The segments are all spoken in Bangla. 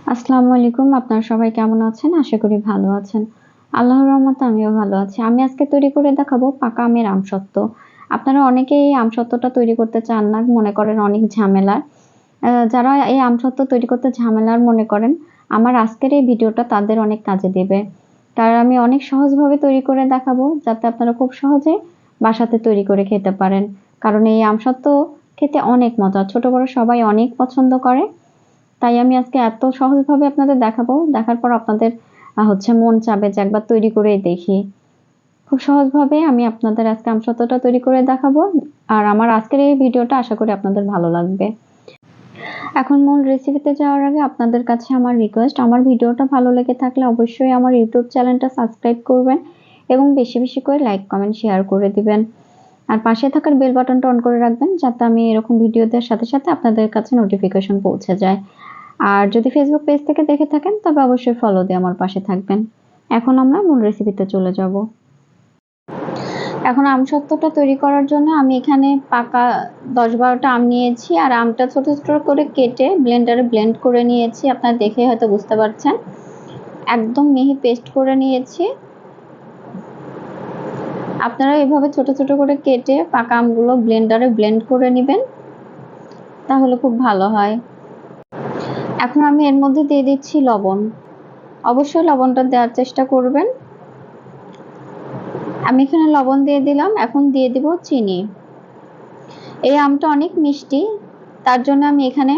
আসসালামু আলাইকুম। আপনারা সবাই কেমন আছেন? আশা করি ভালো আছেন। আল্লাহর রহমতে আমিও ভালো আছি। আমি আজকে তৈরি করে দেখাবো পাকা আমের আমসত্ত্ব। আপনারা অনেকেই এই আমসত্ত্বটা তৈরি করতে চান না, মনে করেন অনেক ঝামেলার। যারা এই আমসত্ত্ব তৈরি করতে ঝামেলার মনে করেন, আমার আজকের এই ভিডিওটা তাদের অনেক কাজে দেবে। কারণ আমি অনেক সহজভাবে তৈরি করে দেখাবো, যাতে আপনারা খুব সহজে বাসাতে তৈরি করে খেতে পারেন। কারণ এই আমসত্ত্ব খেতে অনেক মজা। ছোট বড় সবাই অনেক পছন্দ করে। তাই আমি আজকে এত সহজভাবে আপনাদের দেখাবো, দেখার পর আপনাদের মন চাবে যে একবার তৈরি করেই দেখি। খুব সহজভাবে আমি আপনাদের আজকে আমসত্ত্বটা তৈরি করে দেখাবো। আর আমার আজকের এই ভিডিওটা আশা করি আপনাদের ভালো লাগবে। এখন মূল রেসিপিতে যাওয়ার আগে আপনাদের কাছে আমার রিকোয়েস্ট, আমার ভিডিওটা ভালো লেগে থাকলে অবশ্যই আমার ইউটিউব চ্যানেলটা সাবস্ক্রাইব করবেন এবং বেশি বেশি করে লাইক, কমেন্ট, শেয়ার করে দিবেন। আর পাশে থাকার বেল বাটনটা অন করে রাখবেন, যাতে আমি এরকম ভিডিও দেওয়ার সাথে সাথে আপনাদের কাছে নোটিফিকেশন পৌঁছে যায়। আর যদি ফেসবুক পেজ থেকে দেখে থাকেন তবে অবশ্যই ফলো দিয়ে আমার পাশে থাকবেন। এখন আমরা মূল রেসিপিতে চলে যাব। এখন আমসত্ত্বটা তৈরি করার জন্য আমি এখানে পাকা 10-12টা আম নিয়েছি, আর আমটা ছোট ছোট করে কেটে ব্লেন্ডারে ব্লেন্ড করে নিয়েছি। আপনারা দেখে হয়তো বুঝতে পারছেন, একদম মিহি পেস্ট করে নিয়েছি। আপনারা এভাবে ছোট ছোট করে কেটে পাকা আমগুলো ব্লেন্ডারে ব্লেন্ড করে নেবেন, তাহলে খুব ভালো হয়। এখন আমি এর মধ্যে দিয়ে দিচ্ছি লবণ। অবশ্যই লবণটা দেওয়ার চেষ্টা করবেন। আমি এখানে লবণ দিয়ে দিলাম। এখন দিয়ে দিব চিনি। এই আমটা অনেক মিষ্টি, তার জন্য আমি এখানে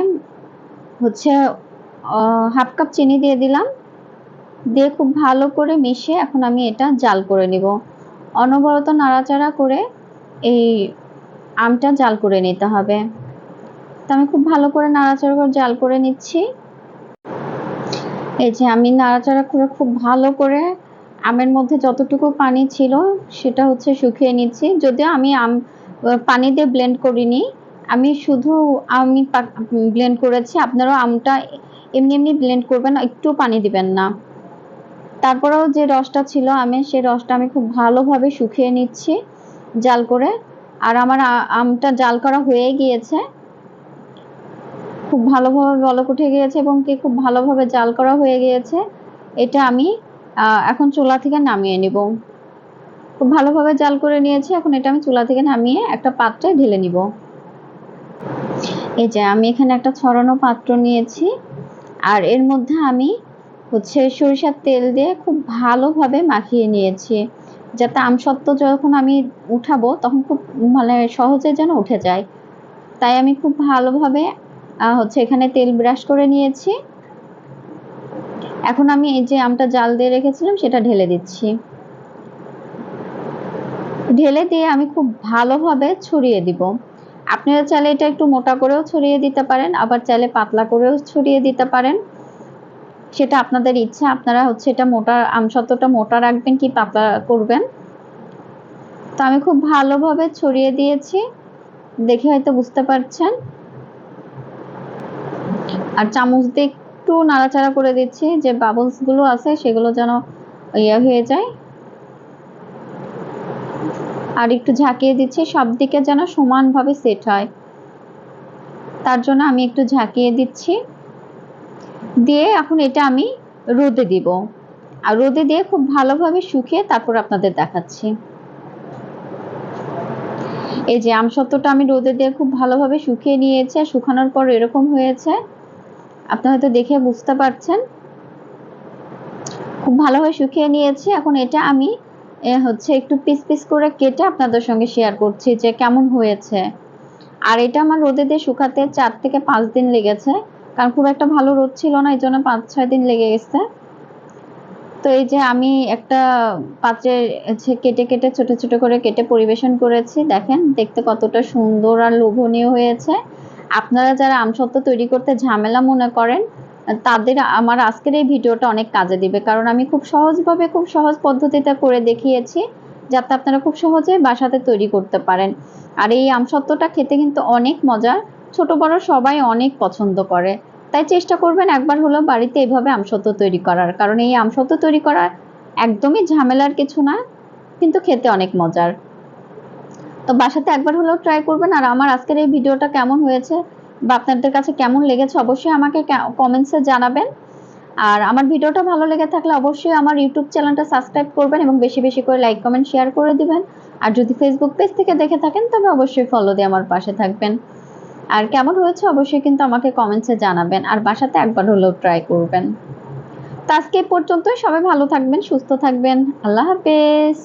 হাফ কাপ চিনি দিয়ে দিলাম। দিয়ে খুব ভালো করে মিশিয়ে এখন আমি এটা জাল করে নিব। অনবরত নাড়াচাড়া করে এই আমটা জাল করে নিতে হবে। তো আমি খুব ভালো করে নাড়াচাড়া করে জাল করে নিচ্ছি। এই যে আমি নাড়াচাড়া করে খুব ভালো করে আমের মধ্যে যতটুকু পানি ছিল সেটা শুকিয়ে নিচ্ছি। যদিও আমি পানি দিয়ে ব্লেন্ড করিনি, আমি শুধু আমি ব্লেন্ড করেছি। আপনারাও আমটা এমনি এমনি ব্লেন্ড করবেন, একটু পানি দিবেন না। তারপরেও যে রসটা ছিল আমের, সেই রসটা আমি খুব ভালোভাবে শুকিয়ে নিচ্ছি জাল করে। আর আমার আমটা জাল করা হয়ে গিয়েছে, খুব ভালোভাবে বলক উঠে গিয়েছে এবং খুব ভালোভাবে জাল করা হয়ে গিয়েছে। এটা আমি এখন চুলা থেকে নামিয়ে নিব। খুব ভালোভাবে জাল করে নিয়েছি, এখন এটা আমি চুলা থেকে নামিয়ে একটা পাত্রে ঢেলে নিব। এই যে আমি এখানে একটা ছড়ানো পাত্র নিয়েছি, আর এর মধ্যে আমি সরিষার তেল দিয়ে খুব ভালোভাবে মাখিয়ে নিয়েছি, যাতে আমসত্ত্ব যখন আমি উঠাবো তখন খুব সহজে যেন উঠে যায়। তাই আমি খুব ভালোভাবে এখানে তেল ব্রাশ করে নিয়েছি। এখন আমি এই যে আমটা জাল দিয়ে রেখেছিলাম সেটা ঢেলে দিচ্ছি। ঢেলে দিয়ে আমি খুব ভালোভাবে ছড়িয়ে দিব। আপনারা চাইলে এটা একটু মোটা করেও ছড়িয়ে দিতে পারেন, আবার চাইলে পাতলা করেও ছড়িয়ে দিতে পারেন, সেটা আপনাদের ইচ্ছা। আপনারা এটা মোটা আমসত্ত্বটা মোটা রাখবেন কি পাতলা করবেন। তো আমি খুব ভালোভাবে ছড়িয়ে দিয়েছি, দেখে হয়তো বুঝতে পারছেন। আর চামচ দিয়ে একটু নাড়াচাড়া করে দিচ্ছি, যে বাবলস গুলো আছে সেগুলো যেন হয়ে যায়। আর একটু ঝাঁকিয়ে দিচ্ছি, সব দিকে যেন সমানভাবে সেট হয়, তার জন্য আমি একটু ঝাঁকিয়ে দিচ্ছি। দিয়ে এখন এটা আমি রোদে দিব, আর রোদে দিয়ে খুব ভালোভাবে শুকিয়ে তারপর আপনাদের দেখাচ্ছি। এই যে আমসত্ত্বটা আমি রোদে দিয়ে খুব ভালোভাবে শুকিয়ে নিয়েছি, আর শুকানোর পর এরকম হয়েছে, আপনারা হয়তো দেখে বুঝতে পারছেন। খুব ভালোভাবে শুকিয়ে নিয়েছি। এখন এটা আমি একটু পিস পিস করে কেটে আপনাদের সঙ্গে শেয়ার করছি যে কেমন হয়েছে। আর এটা আমার রোদে দিয়ে শুকাতে 4 থেকে 5 দিন লেগেছে, কারণ খুব একটা ভালো রোদ ছিল না, এই জন্য 5-6 দিন লেগে গেছে। তো এই যে আমি একটা পাত্রে কেটে কেটে ছোট ছোট করে কেটে পরিবেশন করেছি। দেখেন দেখতে কতটা সুন্দর আর লোভনীয় হয়েছে। আপনারা যারা আমসত্ত্ব তৈরি করতে ঝামেলা মনে করেন, তাদের আমার আজকের এই ভিডিওটা অনেক কাজে দিবে, কারণ আমি খুব সহজভাবে খুব সহজ পদ্ধতিতে করে দেখিয়েছি, যাতে আপনারা খুব সহজে বাসাতে তৈরি করতে পারেন। আর এই আমসত্ত্বটা খেতে কিন্তু অনেক মজার, ছোট বড় সবাই অনেক পছন্দ করে। তাই চেষ্টা করবেন একবার হলেও বাড়িতে এইভাবে আমসত্ত্ব তৈরি করার, কারণ এই আমসত্ত্ব তৈরি করা একদমই ঝামেলার কিছু না, কিন্তু খেতে অনেক মজার। তো বাসাতে একবার হলেও ট্রাই করবেন। আর আমার আজকের এই ভিডিওটা কেমন হয়েছে বা আপনাদের কাছে কেমন লেগেছে অবশ্যই আমাকে কমেন্টসে জানাবেন। আর আমার ভিডিওটা ভালো লেগে থাকলে অবশ্যই আমার ইউটিউব চ্যানেলটা সাবস্ক্রাইব করবেন এবং বেশি বেশি করে লাইক কমেন্ট শেয়ার করে দিবেন। আর যদি ফেসবুক পেজ থেকে দেখে থাকেন তবে অবশ্যই ফলো দিয়ে আমার পাশে থাকবেন। আর কেমন হয়েছে অবশ্যই কিন্তু আমাকে কমেন্টসে জানাবেন, আর বাসাতে একবার হলেও ট্রাই করবেন। তো আজকে এই পর্যন্তই, সবাই ভালো থাকবেন, সুস্থ থাকবেন। আল্লাহ হাফেজ।